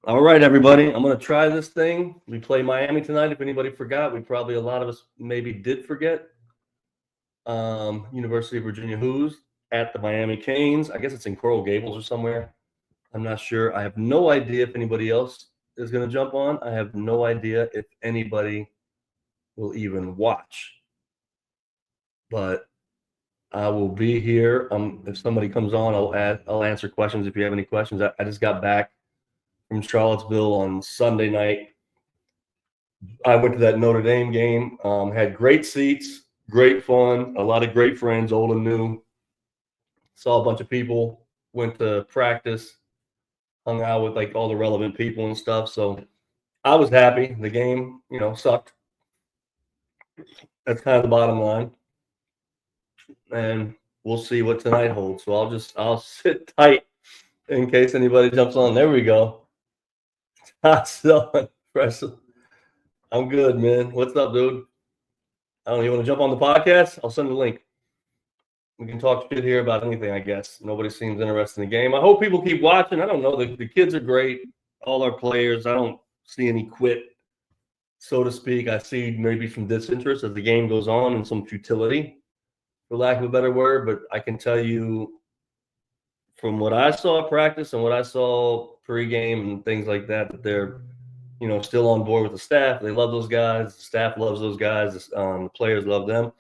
All right, everybody. I'm going to try this thing. We play Miami tonight. If anybody forgot, a lot of us maybe did forget. University of Virginia Who's at the Miami Canes. I guess it's in Coral Gables or somewhere. I'm not sure. I have no idea if anybody else is going to jump on. I have no idea if anybody will even watch. But I will be here. If somebody comes on, I'll answer questions if you have any questions. I just got back from Charlottesville on Sunday night. I went to that Notre Dame game, had great seats, great fun, a lot of great friends, old and new. Saw a bunch of people, went to practice, hung out with like all the relevant people and stuff. So I was happy. The game, sucked. That's kind of the bottom line. And we'll see what tonight holds. So I'll sit tight in case anybody jumps on. There we go. I'm good, man. What's up, dude? I don't know. You want to jump on the podcast? I'll send the link. We can talk shit here about anything, I guess. Nobody seems interested in the game. I hope people keep watching. I don't know. The kids are great. All our players. I don't see any quit, so to speak. I see maybe some disinterest as the game goes on and some futility, for lack of a better word. But I can tell you from what I saw at practice and what I saw pregame and things like that they're still on board with the staff. They love those guys. The staff loves those guys. The players love them.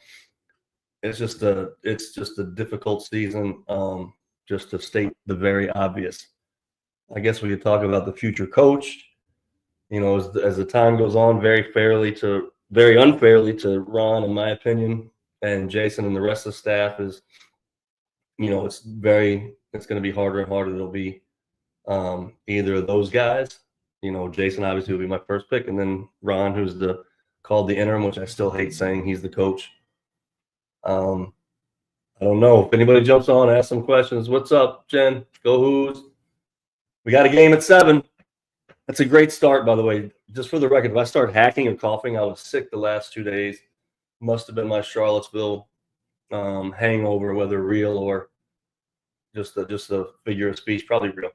It's just a difficult season. Just to state the very obvious. I guess we could talk about the future coach. As the time goes on, very unfairly to Ron, in my opinion, and Jason and the rest of the staff is, it's going to be harder and harder. It'll be either of those guys. Jason obviously will be my first pick, and then Ron, who's called the interim, which I still hate saying he's the coach. I don't know if anybody jumps on, ask some questions. What's up, Jen? Go Who's? We got a game at 7. That's a great start, by the way. Just for the record, if I start hacking or coughing, I was sick the last 2 days. Must have been my Charlottesville hangover, whether real or just a figure of speech, probably real.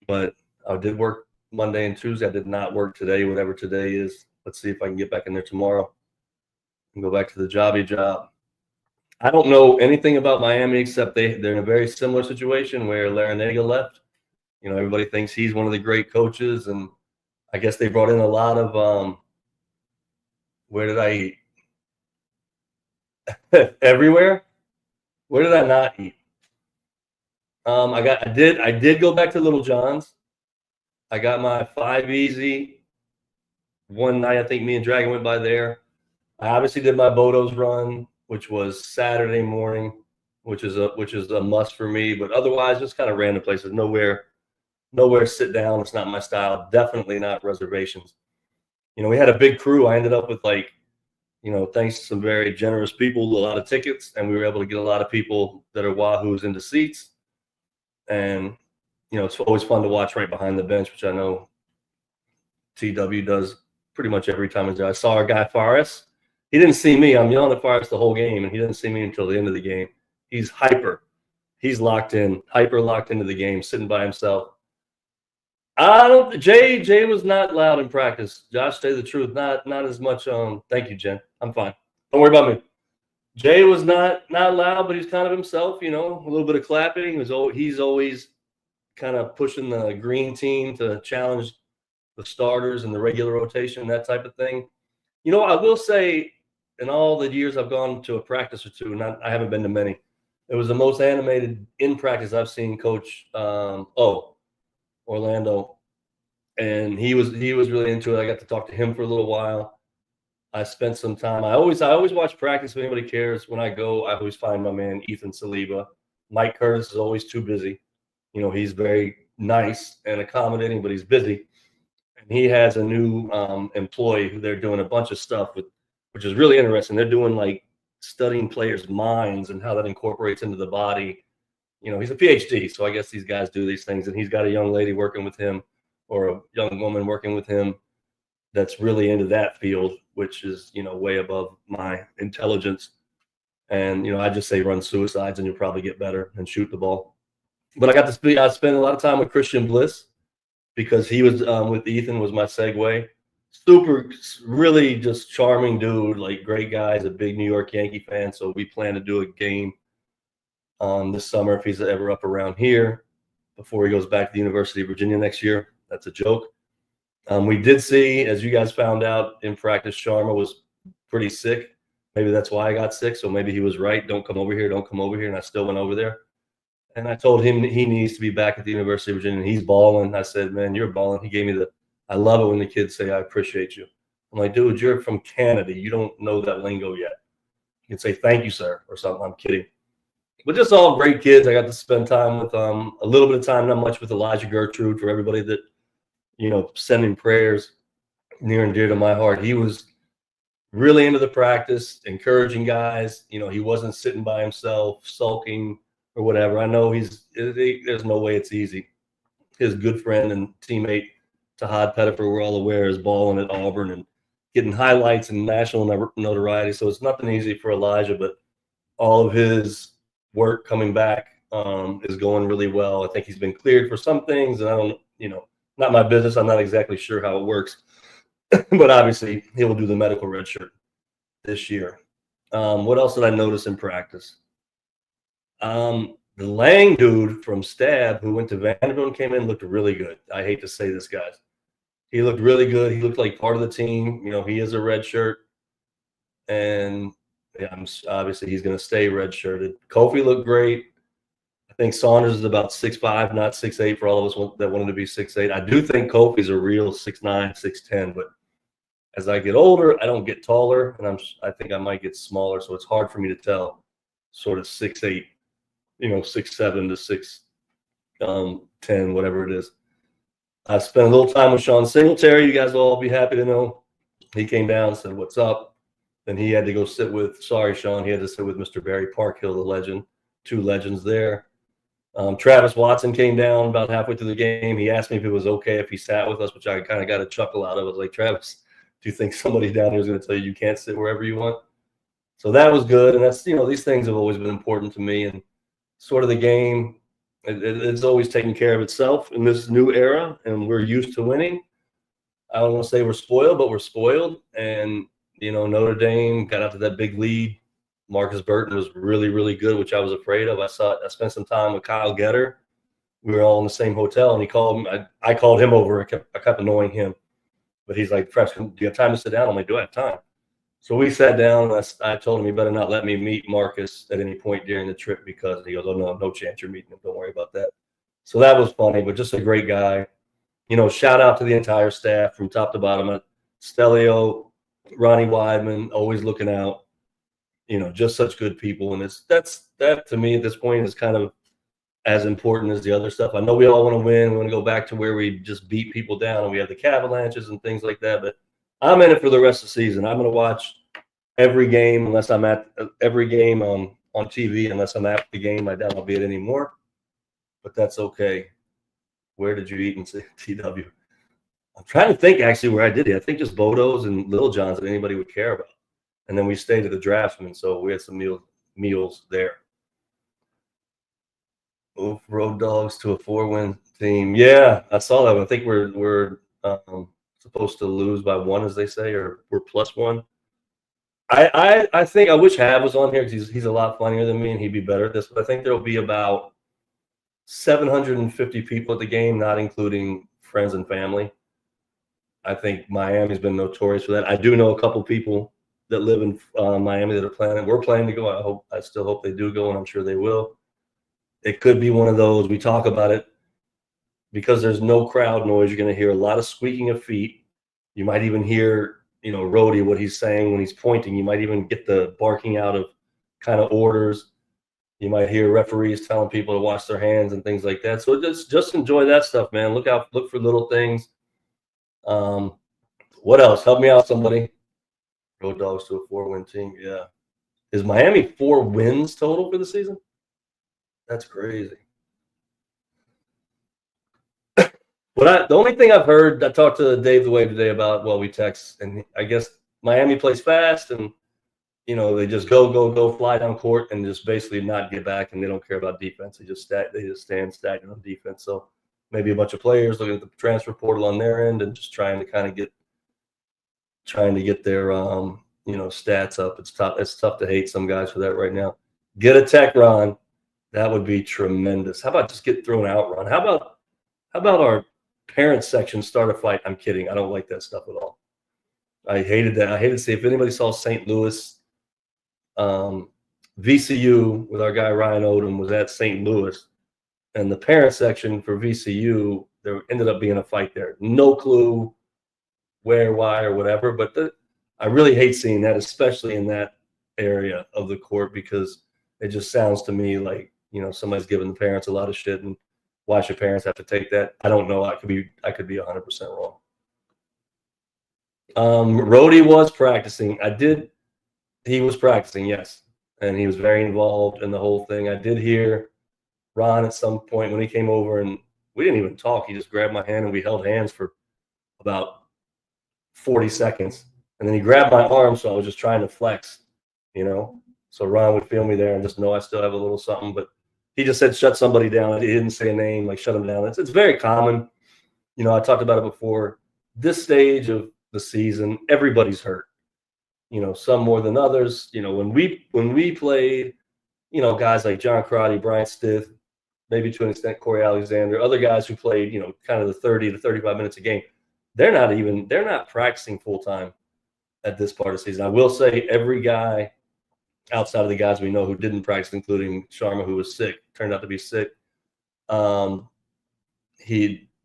But I did work Monday and Tuesday. I did not work today, whatever today is. Let's see if I can get back in there tomorrow and go back to the job. I don't know anything about Miami except they're in a very similar situation where LRA left. Everybody thinks he's one of the great coaches, and I guess they brought in a lot of where did I eat? Everywhere. Where did I not eat? I did go back to Little John's. I got my 5 Easy one night. I think me and Dragon went by there. I obviously did my Bodo's run, which was Saturday morning, which is a must for me. But otherwise, just kind of random places. Nowhere to sit down. It's not my style. Definitely not reservations. We had a big crew. I ended up with thanks to some very generous people, a lot of tickets, and we were able to get a lot of people that are Wahoos into seats. And it's always fun to watch right behind the bench, which I know TW does pretty much every time he's there. I saw our guy Faris. He didn't see me. I'm yelling at Faris the whole game, and he didn't see me until the end of the game. He's hyper. He's locked into the game, sitting by himself. Jay was not loud in practice. Josh, say the truth. Not as much. Thank you, Jen. I'm fine. Don't worry about me. Jay was not loud, but he's kind of himself. A little bit of clapping. He's always kind of pushing the green team to challenge the starters and the regular rotation, that type of thing. I will say, in all the years I've gone to a practice or two, and I haven't been to many, it was the most animated in practice I've seen Coach Orlando, and he was really into it. I got to talk to him for a little while. I spent some time. I always watch practice. If anybody cares, when I go, I always find my man Ethan Saliba. Mike Curtis is always too busy. He's very nice and accommodating, but he's busy. And he has a new employee who they're doing a bunch of stuff with, which is really interesting. They're doing studying players' minds and how that incorporates into the body. He's a PhD, so I guess these guys do these things. And he's got a young lady working with him, or a young woman working with him, that's really into that field, which is way above my intelligence. And I just say run suicides and you'll probably get better and shoot the ball. But I spent a lot of time with Christian Bliss, because he was with Ethan was my segue. Super, really just charming dude, like great guy. He's a big New York Yankee fan, so we plan to do a game this summer if he's ever up around here before he goes back to the University of Virginia next year. That's a joke. We did see, as you guys found out in practice, Sharma was pretty sick. Maybe that's why I got sick. So maybe he was right. Don't come over here. Don't come over here. And I still went over there. And I told him he needs to be back at the University of Virginia. And he's balling. I said, man, you're balling. He gave me I love it when the kids say, I appreciate you. I'm like, dude, you're from Canada. You don't know that lingo yet. You can say, thank you, sir, or something. I'm kidding. But just all great kids. I got to spend time with a little bit of time, not much with Elijah Gertrude, for everybody that, sending prayers near and dear to my heart. He was really into the practice, encouraging guys. He wasn't sitting by himself, sulking or whatever. I know there's no way it's easy. His good friend and teammate, Tahad Pettifer, we're all aware, is balling at Auburn and getting highlights and national notoriety. So it's nothing easy for Elijah, but all of his work coming back is going really well. I think he's been cleared for some things, and I don't, not my business. I'm not exactly sure how it works, but obviously he will do the medical red shirt this year. What else did I notice in practice? The Lang dude from Stab, who went to Vanderbilt and came in, looked really good. I hate to say this, guys. He looked really good. He looked like part of the team. He is a red shirt, and obviously he's going to stay red shirted. Kofi looked great. I think Saunders is about 6'5", not 6'8", for all of us that wanted to be 6'8". I do think Kofi's a real 6'9", 6'10", but as I get older, I don't get taller, and I think I might get smaller, so it's hard for me to tell. Sort of 6'8", 6'7" to 6'10", whatever it is. I spent a little time with Sean Singletary. You guys will all be happy to know. He came down and said, what's up? Then he had to go sit with, Sean, he had to sit with Mr. Barry Parkhill, the legend, two legends there. Travis Watson came down about halfway through the game. He asked me if it was okay if he sat with us, which I kind of got a chuckle out of. I was like, Travis, do you think somebody down here is going to tell you can't sit wherever you want? So that was good. And that's, these things have always been important to me. And sort of the game, it's always taken care of itself in this new era, and we're used to winning. I don't want to say we're spoiled, but we're spoiled. And, Notre Dame got out to that big lead. Marcus Burton was really, really good, which I was afraid of. I spent some time with Kyle Getter. We were all in the same hotel, and he called me. I called him over. I kept annoying him. But he's like, Preston, do you have time to sit down? I'm like, do I have time? So we sat down, and I told him he better not let me meet Marcus at any point during the trip, because he goes, oh, no chance you're meeting him. Don't worry about that. So that was funny, but just a great guy. Shout out to the entire staff from top to bottom. Stelio, Ronnie Weidman, always looking out. Just such good people. And that to me at this point is kind of as important as the other stuff. I know we all want to win. We want to go back to where we just beat people down and we have the Cavalanches and things like that, but I'm in it for the rest of the season. I'm going to watch every game unless I'm at every game on TV, unless I'm at the game. I doubt I'll be at any more, but that's okay. Where did you eat in TW? I'm trying to think actually where I did it. I think just Bodo's and Little John's that anybody would care about. And then we stayed at the Draftsman, so we had some meals there. Move Road Dogs to a 4-win team. Yeah, I saw that one. I think we're supposed to lose by 1, as they say, or we're +1. I think I wish Hav was on here because he's a lot funnier than me and he'd be better at this. But I think there'll be about 750 people at the game, not including friends and family. I think Miami's been notorious for that. I do know a couple people that live in Miami that are planning. We're planning to go. I still hope they do go, and I'm sure they will. It could be one of those. We talk about it because there's no crowd noise. You're going to hear a lot of squeaking of feet. You might even hear, Rhodey, what he's saying when he's pointing. You might even get the barking out of kind of orders. You might hear referees telling people to wash their hands and things like that. So just enjoy that stuff, man. Look for little things. What else? Help me out, somebody. Road Dogs to a 4-win team. Yeah. Is Miami 4 wins total for the season? That's crazy. But the only thing I've heard, I talked to Dave the Wave today about, we text, and I guess Miami plays fast, and they just go, fly down court, and just basically not get back, and they don't care about defense. They just stand stagnant on defense. So maybe a bunch of players looking at the transfer portal on their end and just trying to get their stats up. It's tough. It's tough to hate some guys for that right now. Get a tech, Ron. That would be tremendous. How about just get thrown out, Ron? How about our parents section start a fight? I'm kidding. I don't like that stuff at all. I hated that. I hated to see if anybody saw St. Louis, VCU with our guy Ryan Odom was at St. Louis, and the parent section for VCU, there ended up being a fight there. No clue where, why, or whatever, but I really hate seeing that, especially in that area of the court, because it just sounds to me like, somebody's giving the parents a lot of shit, and why should parents have to take that? I don't know. I could be 100% wrong. Rhodey was practicing. He was practicing, yes. And he was very involved in the whole thing. I did hear Ron at some point when he came over, and we didn't even talk. He just grabbed my hand and we held hands for about 40 seconds. And then he grabbed my arm, so I was just trying to flex, So Ron would feel me there and just know I still have a little something. But he just said, shut somebody down. He didn't say a name, like shut them down. It's very common. I talked about it before. This stage of the season, everybody's hurt. Some more than others. When we played, guys like John Crotty, Brian Stith, maybe to an extent Corey Alexander, other guys who played, kind of the 30 to 35 minutes a game, they're not practicing full time at this part of the season. I will say every guy outside of the guys we know who didn't practice, including Sharma, who was sick, turned out to be sick.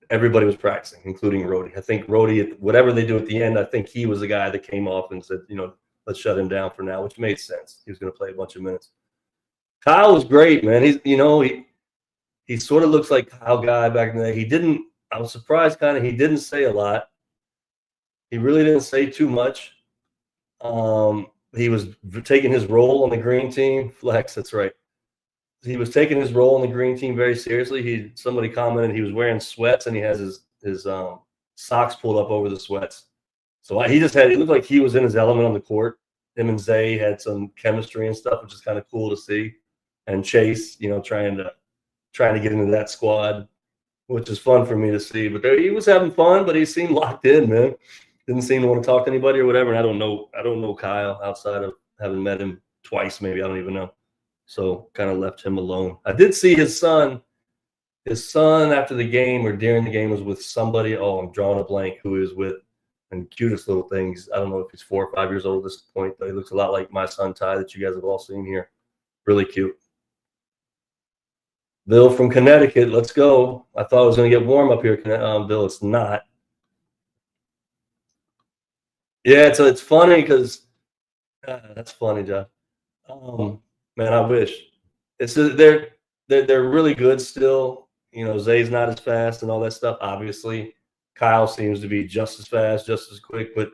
Everybody was practicing, including Rhodey. I think Rhodey, whatever they do at the end, I think he was the guy that came off and said, let's shut him down for now, which made sense. He was going to play a bunch of minutes. Kyle was great, man. He sort of looks like Kyle Guy back in the day. I was surprised he didn't say a lot. He really didn't say too much. He was taking his role on the green team. Flex, that's right. He was taking his role on the green team very seriously. Somebody commented he was wearing sweats and he has his socks pulled up over the sweats. So it looked like he was in his element on the court. Him and Zay had some chemistry and stuff, which is kind of cool to see. And Chase, trying to get into that squad, which is fun for me to see. But he was having fun, but he seemed locked in, man. Didn't seem to want to talk to anybody or whatever. And I don't know Kyle outside of having met him twice, maybe. I don't even know. So kind of left him alone. I did see his son. His son after the game or during the game was with somebody. Oh, I'm drawing a blank who he was with. And cutest little things. I don't know if he's 4 or 5 years old at this point, but he looks a lot like my son Ty that you guys have all seen here. Really cute. Bill from Connecticut, let's go. I thought it was going to get warm up here, Bill. It's not. Yeah, so it's funny because that's funny, John. Man, I wish. They're really good still. Zay's not as fast and all that stuff. Obviously, Kyle seems to be just as fast, just as quick, but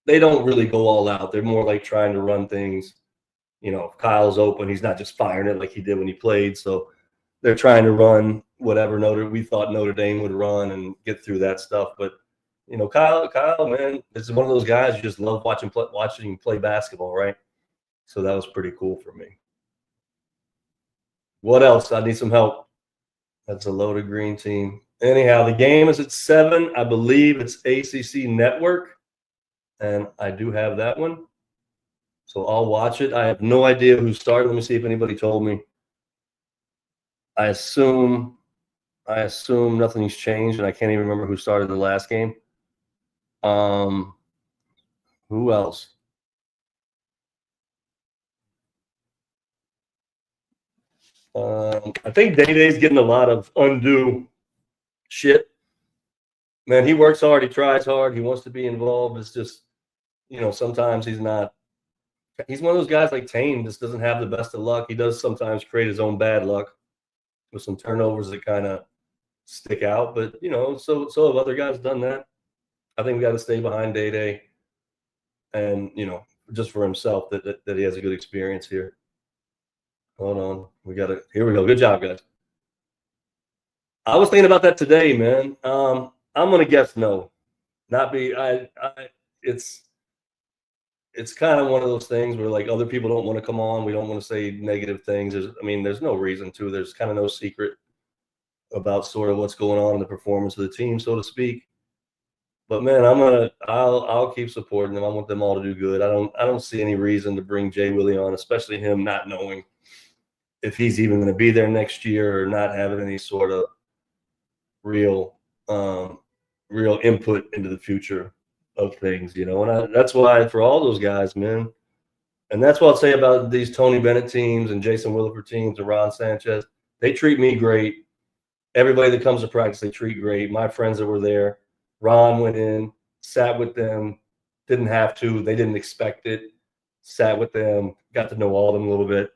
they don't really go all out. They're more like trying to run things. If Kyle's open, he's not just firing it like he did when he played. So they're trying to run whatever we thought Notre Dame would run and get through that stuff. But Kyle, man, is one of those guys you just love watching play basketball, right? So that was pretty cool for me. What else? I need some help. That's a loaded green team. Anyhow, the game is at 7. I believe it's ACC Network, and I do have that one. So I'll watch it. I have no idea who started. Let me see if anybody told me. I assume nothing's changed, and I can't even remember who started the last game. Who else? I think Day-Day's getting a lot of undue shit. Man, he works hard. He tries hard. He wants to be involved. It's just, sometimes he's not. He's one of those guys like Tane, just doesn't have the best of luck. He does sometimes create his own bad luck with some turnovers that kind of stick out. But, so have other guys done that. I think we got to stay behind Day-Day and, just for himself that he has a good experience here. Hold on. Here we go. Good job, guys. I was thinking about that today, man. I'm going to guess no. It's kind of one of those things where like other people don't want to come on. We don't want to say negative things. There's no reason to. There's kind of no secret. about sort of what's going on in the performance of the team, so to speak. But man, I'll keep supporting them. I want them all to do good. I don't see any reason to bring Jay Willie on, especially him not knowing if he's even going to be there next year or not having any sort of real real input into the future of things, you know. And that's why for all those guys, man, and that's what I'll say about these Tony Bennett teams and Jason Williford teams and Ron Sanchez. They treat me great. Everybody that comes to practice, they treat great. My friends that were there, Ron went in, sat with them, didn't have to. They didn't expect it. Sat with them, got to know all of them a little bit.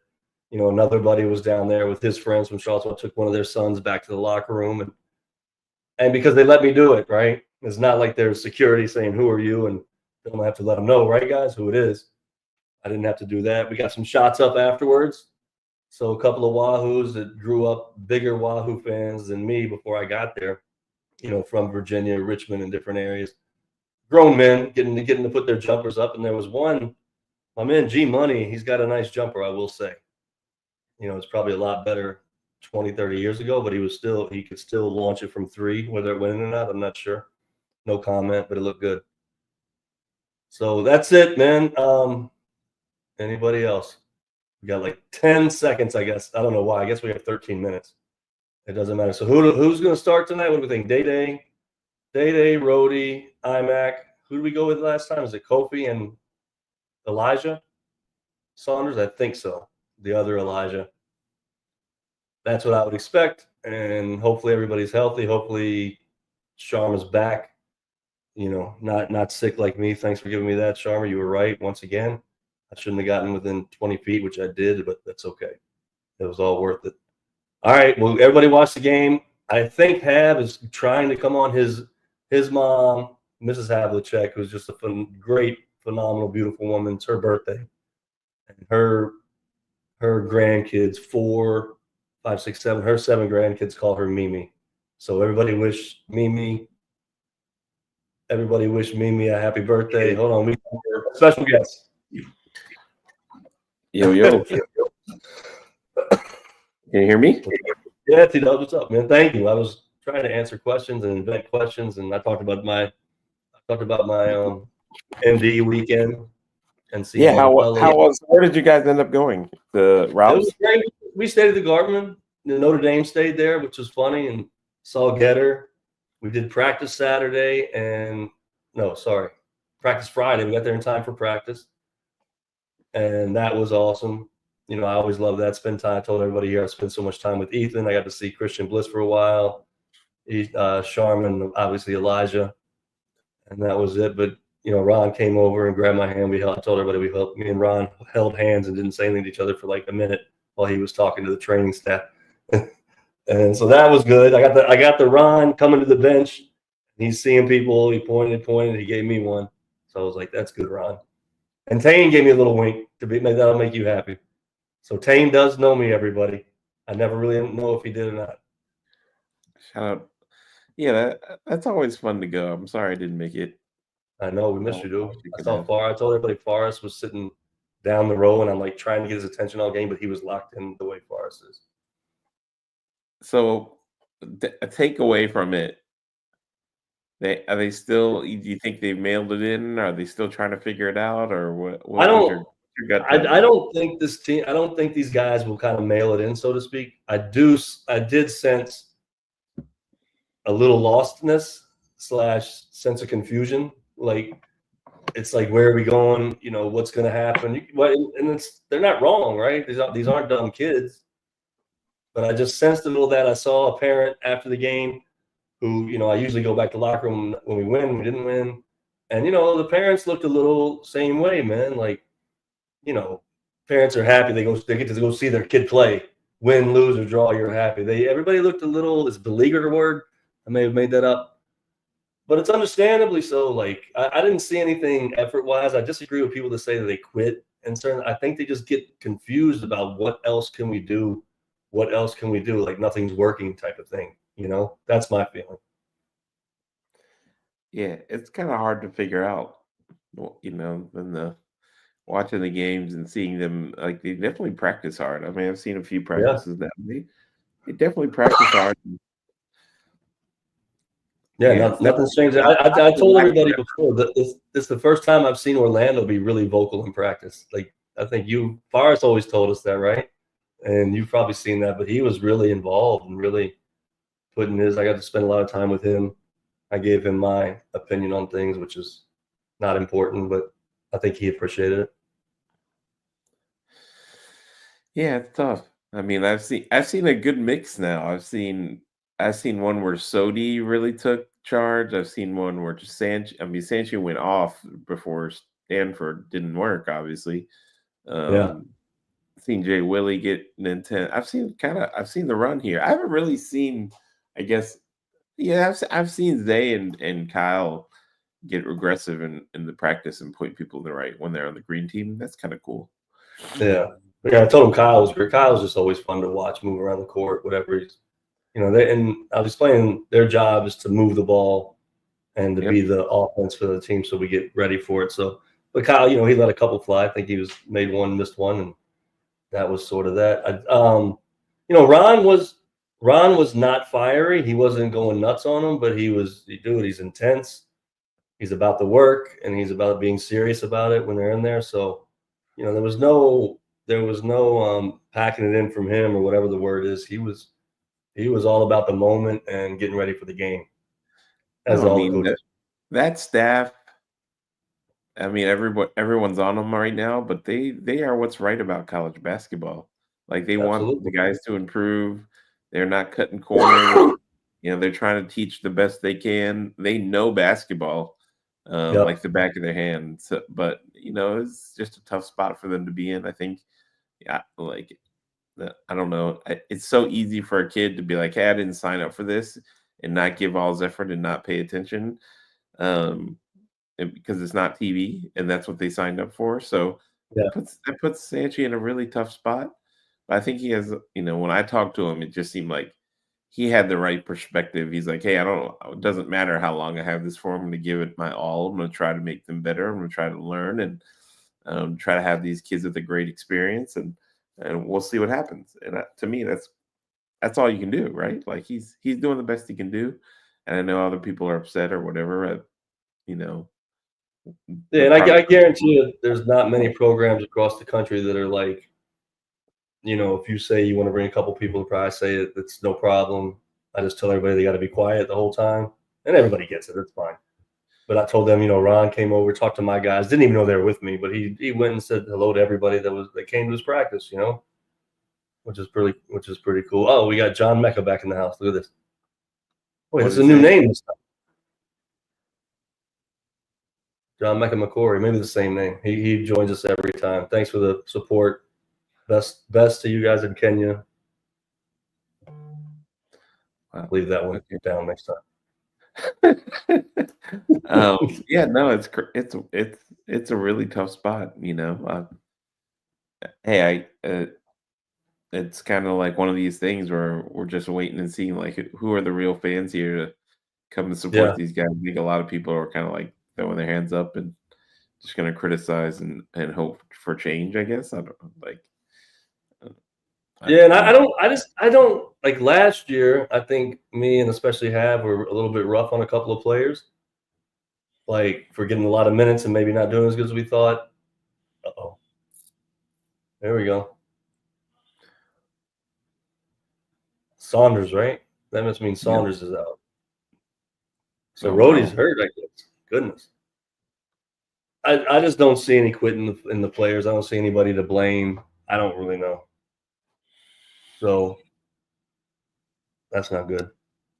You know, another buddy was down there with his friends from Charlottesville, took one of their sons back to the locker room. And because they let me do it, right? It's not like there's security saying, who are you? And they don't have to let them know, right, guys, who it is. I didn't have to do that. We got some shots up afterwards. So a couple of Wahoos that grew up bigger Wahoo fans than me before I got there, you know, from Virginia, Richmond, and different areas. Grown men getting to put their jumpers up. And there was one, my man G Money, he's got a nice jumper, I will say. You know, it's probably a lot better 20, 30 years ago, but he could still launch it from three, whether it went in or not, I'm not sure. No comment, but it looked good. So that's it, man. Anybody else? We got like 10 seconds, I guess. I don't know why. I guess we have 13 minutes. It doesn't matter. So who's going to start tonight? What do we think? Day, Rhodey, IMAC. Who did we go with last time? Is it Kofi and Elijah Saunders? I think so. The other Elijah. That's what I would expect. And hopefully everybody's healthy. Hopefully Sharma's back. You know, not sick like me. Thanks for giving me that, Sharma. You were right once again. I shouldn't have gotten within 20 feet, which I did, but that's okay. It was all worth it. All right. Well, everybody watch the game. I think Hav is trying to come on his mom, Mrs. Havlicek, who's just a great, phenomenal, beautiful woman. It's her birthday. And her grandkids, 4, 5, 6, 7, her 7 grandkids call her Mimi. So everybody wish Mimi a happy birthday. Hold on. We got a special guest. Yo. Can you hear me? Yeah, T-Dub, what's up, man? Thank you. I was trying to answer questions and invent questions, and I talked about my MD weekend and see. Yeah, where did you guys end up going? The Ralphs? It was great. We stayed at the Gartman. Notre Dame stayed there, which was funny, and saw Getter. We did practice Saturday practice Friday. We got there in time for practice, and that was awesome. You know, I always love that. Spend time. I told everybody here I spent so much time with Ethan. I got to see Christian Bliss for a while. Sharman, obviously Elijah, and that was it. But you know, Ron came over and grabbed my hand. I told everybody we helped. Me and Ron held hands and didn't say anything to each other for like a minute while he was talking to the training staff. And so that was good. I got the Ron coming to the bench. He's seeing people. He pointed. He gave me one. So I was like, "That's good, Ron." And Tane gave me a little wink that'll make you happy. So Tane does know me, everybody. I never really know if he did or not. Shout out. Yeah, that's always fun to go. I'm sorry I didn't make it. I know, we missed you, dude. I told everybody Forrest was sitting down the row, and I'm like trying to get his attention all game, but he was locked in the way Forrest is. So a takeaway from it. Are they still? Do you think they mailed it in? Are they still trying to figure it out, or what? I don't think this team. I don't think these guys will kind of mail it in, so to speak. I did sense a little lostness / sense of confusion. Like it's like, where are we going? You know, what's going to happen? And they're not wrong, right? These aren't dumb kids. But I just sensed a little that. I saw a parent after the game who, you know, I usually go back to the locker room when we win. We didn't win. And, you know, the parents looked a little same way, man. Like, you know, parents are happy. They get to go see their kid play. Win, lose, or draw, you're happy. Everybody looked a little, is beleaguered a word? I may have made that up. But it's understandably so. Like, I didn't see anything effort-wise. I disagree with people that say that they quit. I think they just get confused about what else can we do? What else can we do? Like, nothing's working type of thing. You know, that's my feeling. Yeah, it's kind of hard to figure out, you know, than watching the games and seeing them. Like, they definitely practice hard. I mean, I've seen a few practices that they definitely practice hard. Yeah, Yeah, so nothing's changed. I told everybody before that this is the first time I've seen Orlando be really vocal in practice. Like, I think Forrest always told us that, right? And you've probably seen that, but he was really involved and really putting his. I got to spend a lot of time with him. I gave him my opinion on things, which is not important, but I think he appreciated it. Yeah, it's tough. I mean, I've seen a good mix now. I've seen one where Sodi really took charge. I've seen one where just Sancho went off before Stanford didn't work, obviously. Yeah, Um, seen Jay Willie get an intent. I've seen the run here. I haven't really seen, I guess, yeah, I've seen Zay and Kyle get aggressive in the practice and point people in the right when they're on the green team. That's kind of cool. yeah, yeah. I told him Kyle was great. Kyle's just always fun to watch, move around the court, whatever he's. And I was explaining their job is to move the ball and to Yep. be the offense for the team, so we get ready for it. So, but Kyle, he let a couple fly. I think he made one, missed one, and that was sort of that. Ron was not fiery. He wasn't going nuts on him, but he's intense. He's about the work, and he's about being serious about it when they're in there. So, there was no packing it in from him or whatever the word is. He was all about the moment and getting ready for the game, as No, I all the mean coaches. that staff. I mean, everyone's on them right now, but they are what's right about college basketball. Like they want the Absolutely. guys to improve. They're not cutting corners. They're trying to teach the best they can. They know basketball like Yep. the back of their hand. So, but it's just a tough spot for them to be in. I think, yeah, like I don't know. It's so easy for a kid to be like, "Hey, I didn't sign up for this," and not give all his effort and not pay attention. Um, and because it's not TV, and that's what they signed up for. So Yeah. that puts Sanchi in a really tough spot. But I think he has, when I talked to him, it just seemed like he had the right perspective. He's like, hey, I don't know. It doesn't matter how long I have this for. I'm going to give it my all. I'm going to try to make them better. I'm going to try to learn and try to have these kids with a great experience, and we'll see what happens. And to me, that's all you can do, right? Like he's doing the best he can do. And I know other people are upset or whatever. You know, Yeah, the and I product. guarantee you there's not many programs across the country that are like, if you say you want to bring a couple people, probably say it's no problem. I just tell everybody they got to be quiet the whole time, and everybody gets it. It's fine. But I told them, Ron came over, talked to my guys, didn't even know they were with me, but he went and said hello to everybody that came to his practice, which is pretty cool. Oh, we got John Mecca back in the house. Look at this. Wait, What this did is a it new say? name this time. John Mecca McCory, maybe the same name. He joins us every time. Thanks for the support. Best to you guys in Kenya. Wow. Leave that one Okay. down next time. Yeah, no, it's a really tough spot. Hey, it's kind of like one of these things where we're just waiting and seeing like who are the real fans here to come and support Yeah. these guys. I think a lot of people are kind of like throwing their hands up and just going to criticize and hope for change. I guess I don't like. Yeah, and I I don't know. don't. I don't like last year. I think me and especially Have were a little bit rough on a couple of players, like for getting a lot of minutes and maybe not doing as good as we thought. Uh-oh. There we go. Saunders, right? That must mean Yep. Saunders is out. So Oh Rhodey's wow. hurt, I guess. Goodness. I just don't see any quitting in the players. I don't see anybody to blame. I don't really know. So that's not good.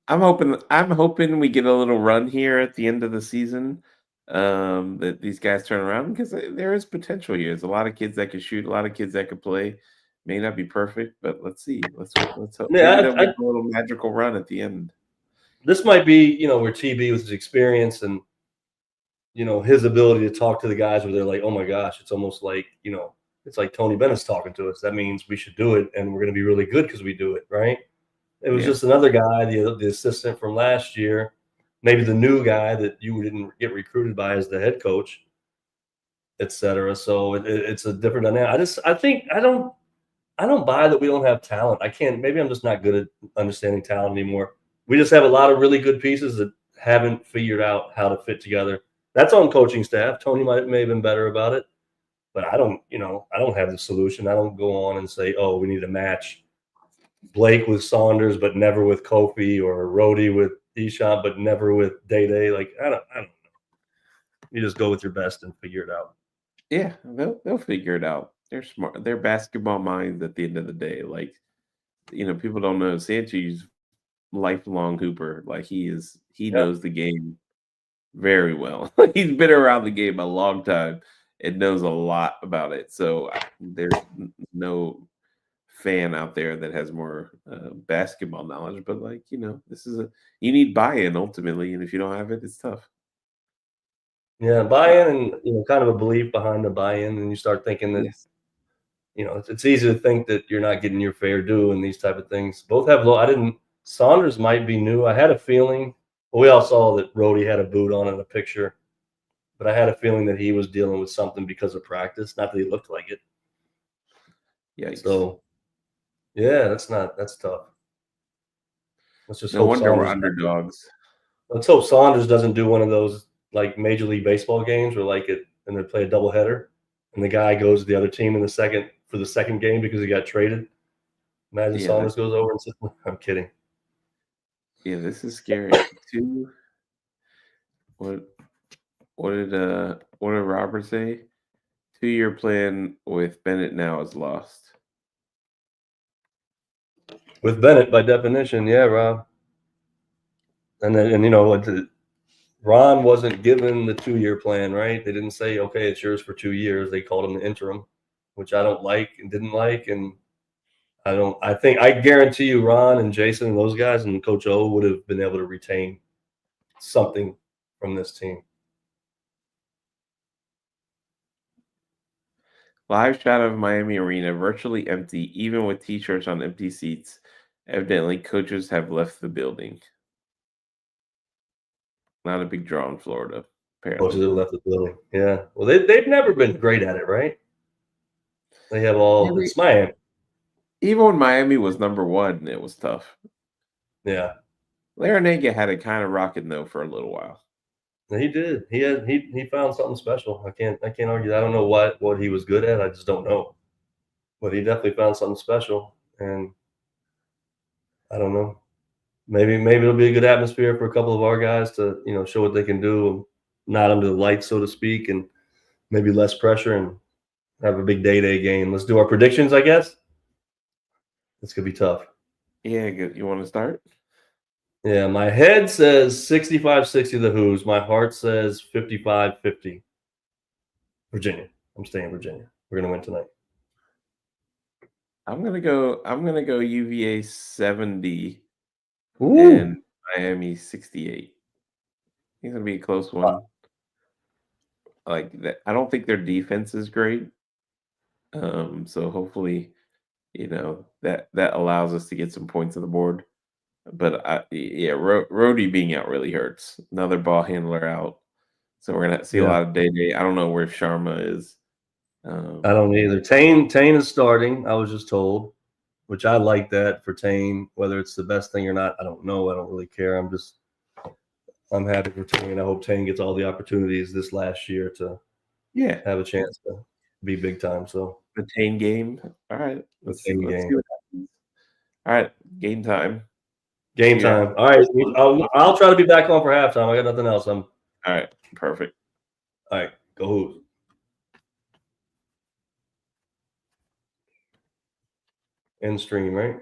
I'm hoping we get a little run here at the end of the season. That these guys turn around because there is potential here. There's a lot of kids that can shoot, a lot of kids that could play. May not be perfect, but let's see. Let's hope maybe Yeah, they'll get a little magical run at the end. this might be, where TB with his experience and his ability to talk to the guys where they're like, oh my gosh, it's almost like, it's like Tony Bennett's talking to us. That means we should do it and we're going to be really good because we do it, right? It was Yeah. just another guy, the assistant from last year, maybe the new guy that you didn't get recruited by as the head coach, et cetera. So it's a different dynamic. I don't buy that we don't have talent. I can't. Maybe I'm just not good at understanding talent anymore. We just have a lot of really good pieces that haven't figured out how to fit together. That's on coaching staff. Tony may have been better about it, but I don't have the solution. I don't go on and say, oh, we need to match Blake with Saunders, but never with Kofi, or Rhodey with Eshant, but never with Day. Like, I don't know. You just go with your best and figure it out. Yeah, they'll figure it out. They're smart. They're basketball minds at the end of the day. Like, people don't know Sanchi's lifelong hooper. Like, he knows the game very well. He's been around the game a long time and knows a lot about it. So there's no fan out there that has more basketball knowledge. But this is you need buy-in ultimately, and if you don't have it, it's tough. Yeah, buy-in and kind of a belief behind the buy-in, and you start thinking that it's easy to think that you're not getting your fair due and these type of things. Both have low. Saunders might be new. I had a feeling. Well, we all saw that Rhodey had a boot on in a picture, but I had a feeling that he was dealing with something because of practice. Not that he looked like it. Yikes. So, yeah, that's tough. Let's just no hope wonder we're Saunders underdogs. Let's hope Saunders doesn't do one of those like Major League Baseball games where and they play a doubleheader, and the guy goes to the other team for the second game because he got traded. Imagine Saunders goes over and says, "I'm kidding." Yeah, this is scary. What did Robert say? 2-year plan with Bennett now is lost. With Bennett, by definition, yeah, Rob. And Ron wasn't given the 2-year plan, right? They didn't say, okay, it's yours for 2 years. They called him the interim, which I don't like and didn't like. And I guarantee you Ron and Jason and those guys and Coach O would have been able to retain something from this team. Live shot of Miami Arena, virtually empty, even with T-shirts on empty seats. Evidently, coaches have left the building. Not a big draw in Florida, apparently. Coaches have left the building. Yeah. Well, they've never been great at it, right? They have it's Miami. Even when Miami was number one, it was tough. Yeah. Larinaga had it kind of rocking though for a little while. He did. He found something special. I can't argue that. I don't know what he was good at. I just don't know. But he definitely found something special, and I don't know. Maybe it'll be a good atmosphere for a couple of our guys to show what they can do, not under the lights, so to speak, and maybe less pressure and have a big day game. Let's do our predictions, I guess. This could be tough. Yeah, good. You want to start? Yeah, my head says 65-60 the Who's. My heart says 55-50 Virginia. I'm staying Virginia. We're gonna win tonight. I'm gonna go UVA 70 Ooh. and Miami 68. It's gonna be a close one. Like that, I don't think their defense is great. So hopefully, that allows us to get some points on the board. But Rhodey being out really hurts. Another ball handler out, so we're gonna see a lot of Day. I don't know where Sharma is. I don't either. Tane is starting. I was just told, which I like that for Tane. Whether it's the best thing or not, I don't know. I don't really care. I'm happy for Tane. I hope Tane gets all the opportunities this last year to have a chance to be big time. So the Tane game. All right, let's see what happens. All right, game time. Game time. All right, I'll try to be back on for halftime. I got nothing else. All right, perfect. All right, go Hoos. End stream, right?